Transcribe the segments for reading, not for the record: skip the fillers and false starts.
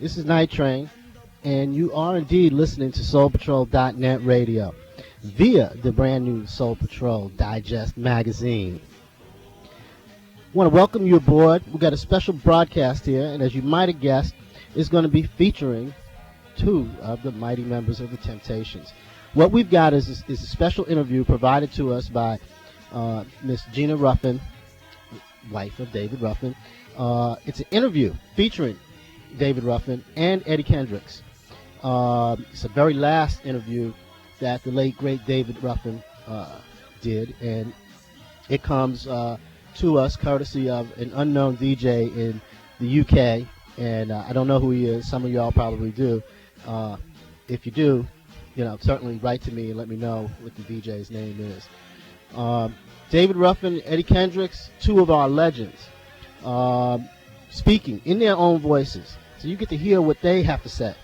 This is Night Train, and you are indeed listening to SoulPatrol.net radio via the brand new Soul Patrol Digest magazine. Want to welcome you aboard. We've got a special broadcast here, and as you might have guessed, it's going to be featuring two of the mighty members of the Temptations. What we've got is a special interview provided to us by Miss Gina Ruffin, wife of David Ruffin. It's an interview featuring David Ruffin and Eddie Kendricks. It's the very last interview that the late, great David Ruffin did, and it comes to us courtesy of an unknown DJ in the UK, and I don't know who he is. Some of y'all probably do. If you do, certainly write to me and let me know what the DJ's name is. David Ruffin, Eddie Kendricks, two of our legends, speaking in their own voices. So you get to hear what they have to say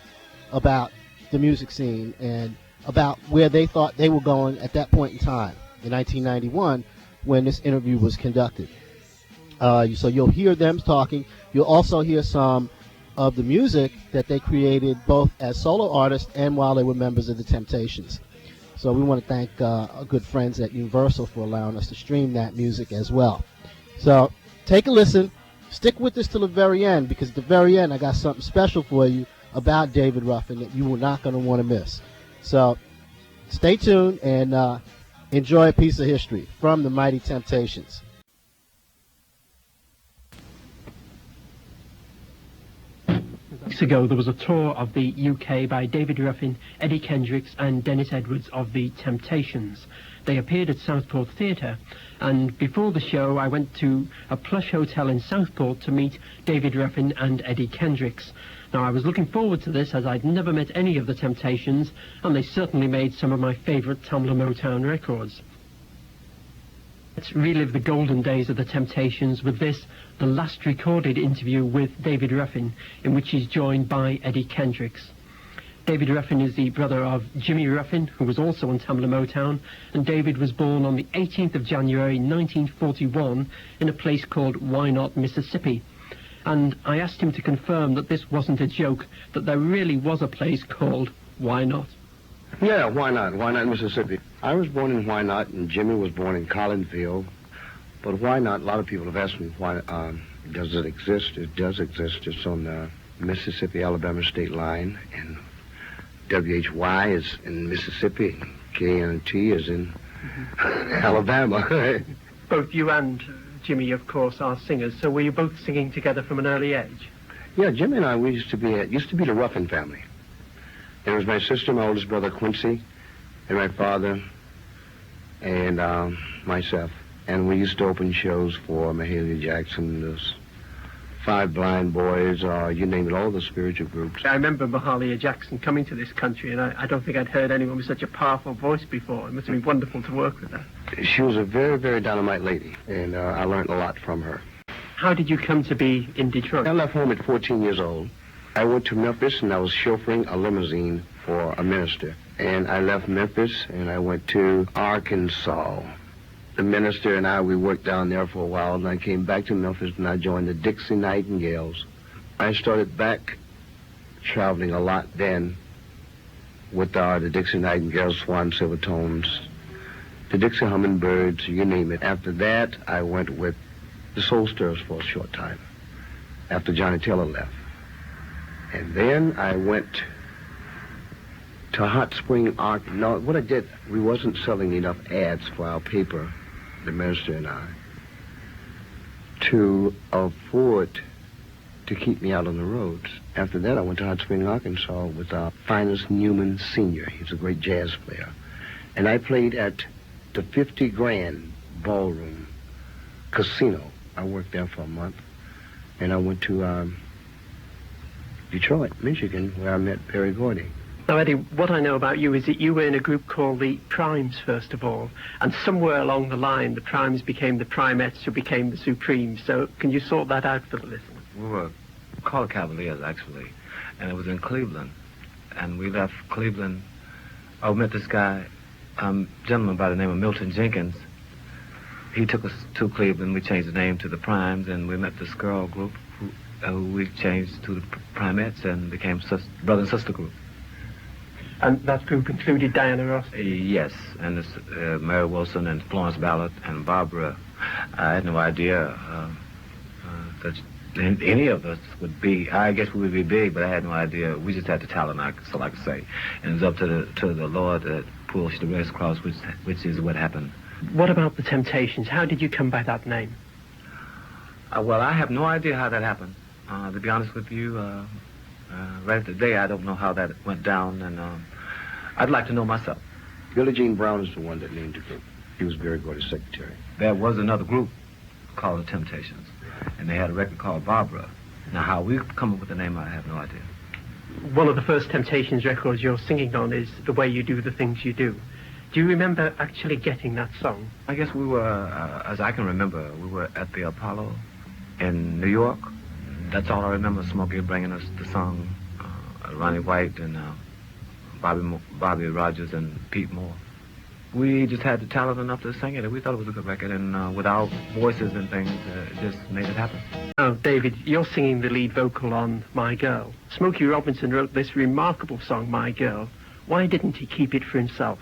about the music scene and about where they thought they were going at that point in time, in 1991, when this interview was conducted. So you'll hear them talking. You'll also hear some of the music that they created both as solo artists and while they were members of the Temptations. So we want to thank our good friends at Universal for allowing us to stream that music as well. So take a listen. Stick with us till the very end, because at the very end I got something special for you about David Ruffin that you are not going to want to miss. So stay tuned and enjoy a piece of history from the mighty Temptations. Weeks ago, there was a tour of the UK by David Ruffin, Eddie Kendricks and Dennis Edwards of the Temptations. They appeared at Southport Theatre, and before the show I went to a plush hotel in Southport to meet David Ruffin and Eddie Kendricks. Now, I was looking forward to this as I'd never met any of the Temptations, and they certainly made some of my favourite Tamla Motown records. Let's relive the golden days of the Temptations with this, the last recorded interview with David Ruffin, in which he's joined by Eddie Kendricks. David Ruffin is the brother of Jimmy Ruffin, who was also on Tamla Motown, and David was born on the 18th of January 1941 in a place called Why Not, Mississippi. And I asked him to confirm that this wasn't a joke, that there really was a place called Why Not. Yeah, why not? Why not Mississippi? I was born in Why Not, and Jimmy was born in Collinville. But why not? A lot of people have asked me why does it exist? It does exist. It's on the Mississippi-Alabama state line, and WHY is in Mississippi, and KNT is in Alabama. Both you and Jimmy, of course, are singers, so were you both singing together from an early age? Yeah, Jimmy and I, we used to be the Ruffin family. There was my sister, my oldest brother Quincy, and my father, and myself. And we used to open shows for Mahalia Jackson, those Five Blind Boys, or you name it, all the spiritual groups. I remember Mahalia Jackson coming to this country, and I don't think I'd heard anyone with such a powerful voice before. It must have been wonderful to work with her. She was a very, very dynamite lady, and I learned a lot from her. How did you come to be in Detroit? I left home at 14 years old. I went to Memphis, and I was chauffeuring a limousine for a minister. And I left Memphis, and I went to Arkansas. The minister and I, we worked down there for a while, and I came back to Memphis, and I joined the Dixie Nightingales. I started back traveling a lot then with the Dixie Nightingales, Swan Silvertones, the Dixie Hummingbirds, you name it. After that, I went with the Soul Stirrers for a short time, after Johnny Taylor left. And then I went to Hot Spring Ark. No, what I did, we wasn't selling enough ads for our paper, the minister and I, to afford to keep me out on the roads. After that, I went to Hot Spring, Arkansas with our finest Newman Sr. He's a great jazz player. And I played at the 50 Grand Ballroom Casino. I worked there for a month. And I went to Detroit, Michigan, where I met Perry Gordy. Now, Eddie, what I know about you is that you were in a group called the Primes, first of all, and somewhere along the line, the Primes became the Primettes, who became the Supremes. So can you sort that out for the listeners? We were called Cavaliers, actually, and it was in Cleveland. And we left Cleveland. I met this guy, gentleman by the name of Milton Jenkins. He took us to Cleveland. We changed the name to the Primes, and we met this girl group who we changed to the Primates and became brother and sister group. And that group included Diana Ross? Yes, and it's, Mary Wilson and Florence Ballard and Barbara. I had no idea that any of us would be. I guess we would be big, but I had no idea. We just had the talent, so I could say. And it's up to the Lord that pulls the race across, which is what happened. What about the Temptations? How did you come by that name? Well, I have no idea how that happened. To be honest with you, right today, I don't know how that went down, and I'd like to know myself. Billie Jean Brown is the one that named the group. He was Barry Gordy's secretary. There was another group called the Temptations, and they had a record called Barbara. Now, how we come up with the name, I have no idea. One of the first Temptations records you're singing on is The Way You Do the Things You Do. Do you remember actually getting that song? I guess we were, as I can remember, we were at the Apollo in New York. That's all I remember, Smokey bringing us the song, Ronnie White and Bobby Rogers and Pete Moore. We just had the talent enough to sing it, and we thought it was a good record, and with our voices and things, it just made it happen. Oh, David, you're singing the lead vocal on My Girl. Smokey Robinson wrote this remarkable song, My Girl. Why didn't he keep it for himself?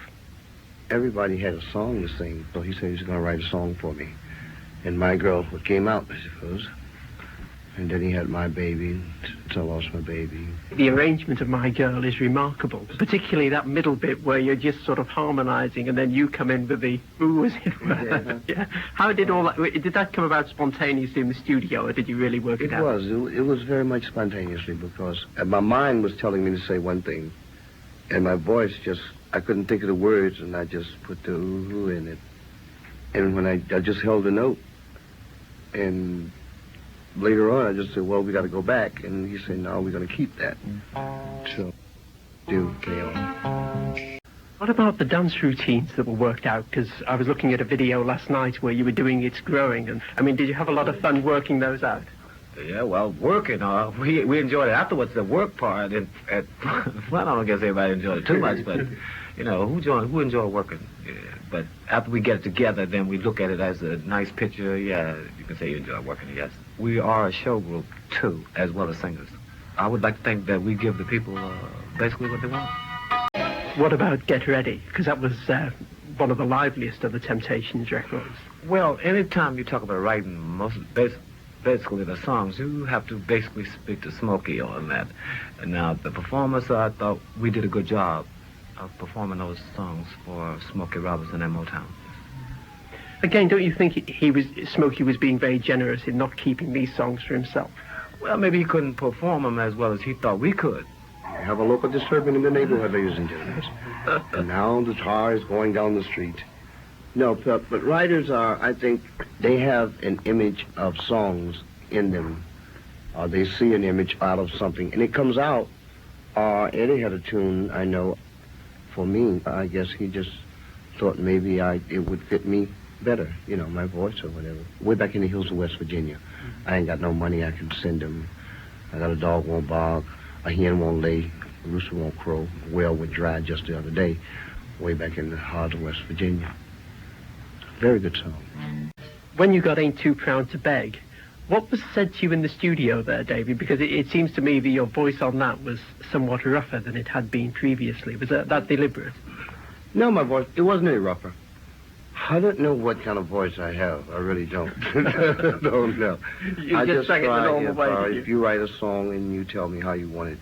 Everybody had a song to sing, so he said he was going to write a song for me. And My Girl, what came out, I suppose. And then he had My Baby, Till I Lost My Baby. The arrangement of My Girl is remarkable, particularly that middle bit where you're just sort of harmonizing and then you come in with the ooh, as it were. Yeah. Yeah. How did all that, did that come about spontaneously in the studio, or did you really work it out? It was very much spontaneously, because my mind was telling me to say one thing, and my voice just, I couldn't think of the words, and I just put the ooh in it. And when I just held the note, and later on, I just said, well, we got to go back. And he said, no, we're going to keep that. So, do carry on. What about the dance routines that were worked out? Because I was looking at a video last night where you were doing It's Growing. And, I mean, did you have a lot of fun working those out? Yeah, well, working, we enjoyed it. Afterwards, the work part, well, I don't guess everybody enjoyed it too much, but, you know, who enjoyed working? Yeah. But after we get it together, then we look at it as a nice picture. Yeah, you can say you enjoy working, yes. We are a show group, too, as well as singers. I would like to think that we give the people basically what they want. What about Get Ready? Because that was one of the liveliest of the Temptations records. Well, anytime you talk about writing, basically the songs, you have to basically speak to Smokey on that. And now the performance, I thought we did a good job of performing those songs for Smokey Robinson and Motown. Again, don't you think Smokey was being very generous in not keeping these songs for himself? Well, maybe he couldn't perform them as well as he thought we could. We have a local disturbance in the neighborhood, ladies and gentlemen. And now the car is going down the street. No, but writers are, I think, they have an image of songs in them. They see an image out of something, and it comes out. Eddie had a tune, I know, for me. I guess he just thought maybe it would fit me better, you know, my voice or whatever. Way back in the hills of West Virginia. I ain't got no money I can send him. I got a dog won't bark, a hen won't lay, a rooster won't crow, a well went dry just the other day, way back in the heart of West Virginia. Very good song. When you got Ain't Too Proud to Beg, what was said to you in the studio there, David? Because it seems to me that your voice on that was somewhat rougher than it had been previously. Was that deliberate? No, my voice, it wasn't any rougher. I don't know what kind of voice I have. I really don't. Don't know. You just sang it the normal way, if you write a song and you tell me how you want it,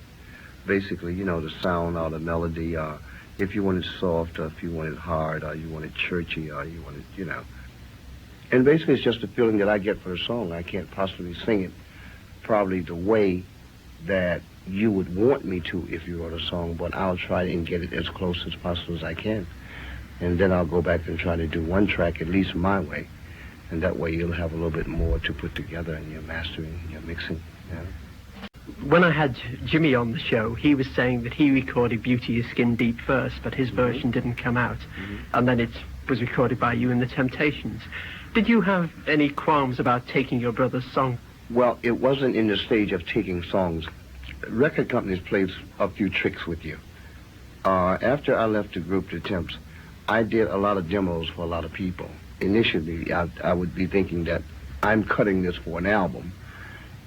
basically, you know, the sound or the melody, if you want it soft, or if you want it hard, or you want it churchy, or you want it, you know. And basically, it's just a feeling that I get for a song. I can't possibly sing it probably the way that you would want me to if you wrote a song, but I'll try and get it as close as possible as I can. And then I'll go back and try to do one track, at least my way. And that way you'll have a little bit more to put together in your mastering, your mixing. Yeah. When I had Jimmy on the show, he was saying that he recorded Beauty is Skin Deep first, but his version didn't come out. And then it was recorded by you in the Temptations. Did you have any qualms about taking your brother's song? Well, it wasn't in the stage of taking songs. Record companies played a few tricks with you. After I left the group, the Temps, I did a lot of demos for a lot of people. Initially, I would be thinking that I'm cutting this for an album.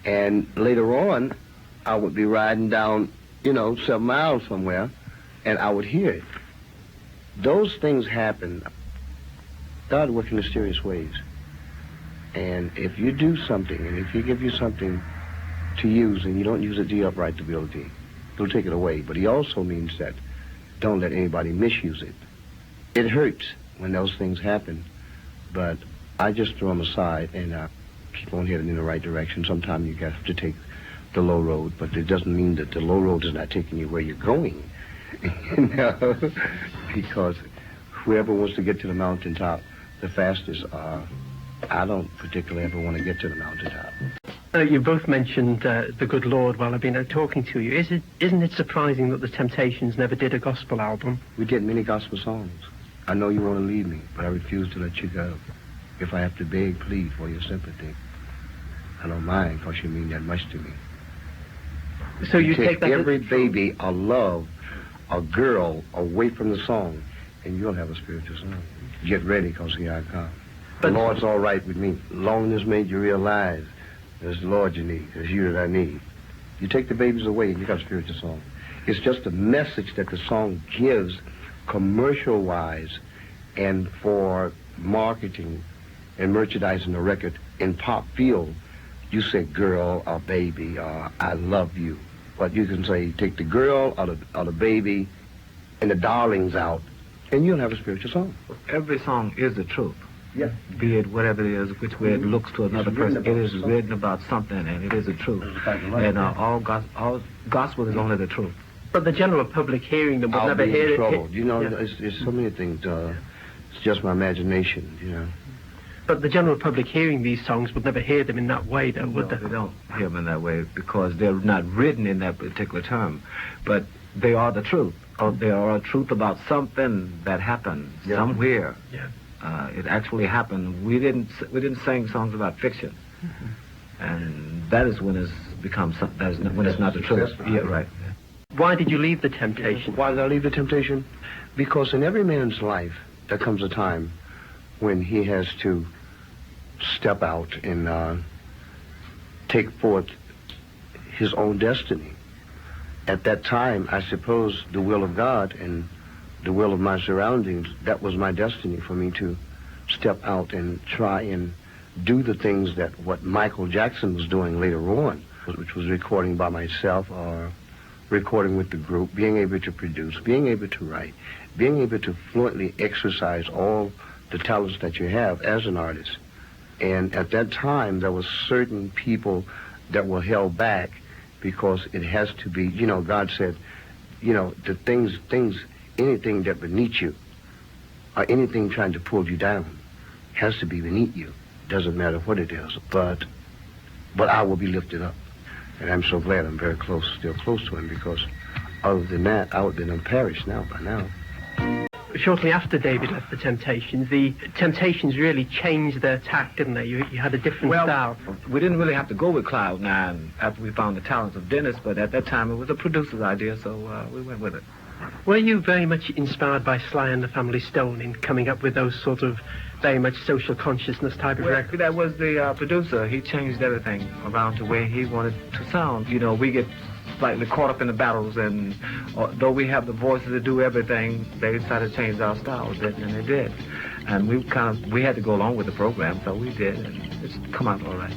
And later on, I would be riding down, 7 miles somewhere, and I would hear it. Those things happen. God works in mysterious ways. And if you do something, and if he gives you something to use, and you don't use it to your upright ability, he'll take it away. But he also means that don't let anybody misuse it. It hurts when those things happen, but I just throw them aside and keep on heading in the right direction. Sometimes you have to take the low road, but it doesn't mean that the low road is not taking you where you're going. Because whoever wants to get to the mountaintop the fastest, I don't particularly ever want to get to the mountaintop. You both mentioned the good Lord while I've been talking to you. Isn't it surprising that the Temptations never did a gospel album? We did many gospel songs. I know you want to leave me, but I refuse to let you go. If I have to beg, plead for your sympathy, I don't mind, because you mean that much to me. So you take that every baby, a love, a girl away from the song, and you'll have a spiritual song. Get ready, because here I come. The Lord's all right with me. Loneliness made you realize there's the Lord you need. There's you that I need. You take the babies away, and you got a spiritual song. It's just a message that the song gives, commercial-wise, and for marketing and merchandising the record in pop field. You say girl or baby or I love you. But you can say take the girl or the baby and the darlings out, and you'll have a spiritual song. Every song is the truth. Yeah. Be it whatever it is, which way it looks to another person, it is written about something, and it is the truth. And all gospel is only the truth. But the general public hearing them would I'll never be hear in it. trouble. It's so many things. It's just my imagination, But the general public hearing these songs would never hear them in that way, though, would they? They don't hear them in that way because they're not written in that particular term. But they are the truth. Or they are a truth about something that happened somewhere. Yeah. It actually happened. We didn't sing songs about fiction, and that is when it's become when it's not the truth. Yeah, right. Why did you leave the Temptations? Why did I leave the Temptation? Because in every man's life there comes a time when he has to step out and take forth his own destiny. At that time, I suppose the will of God and the will of my surroundings, that was my destiny for me to step out and try and do the things that what Michael Jackson was doing later on, which was recording by myself or recording with the group, being able to produce, being able to write, being able to fluently exercise all the talents that you have as an artist. And at that time, there were certain people that were held back because it has to be, God said, the things, anything that beneath you or anything trying to pull you down has to be beneath you. Doesn't matter what it is, but I will be lifted up. And I'm so glad I'm very close, still close to him, because other than that, I would have been perished now by now. Shortly after David left the Temptations really changed their tack, didn't they? You had a different style. We didn't really have to go with Cloud 9 after we found the talents of Dennis, but at that time it was a producer's idea, so we went with it. Were you very much inspired by Sly and the Family Stone in coming up with those sort of very much social consciousness type of records? That was the producer. He changed everything around to where he wanted to sound. We get slightly caught up in the battles, and though we have the voices to do everything, they decided to change our styles, and they did. And we had to go along with the program, so we did, and it's come out all right.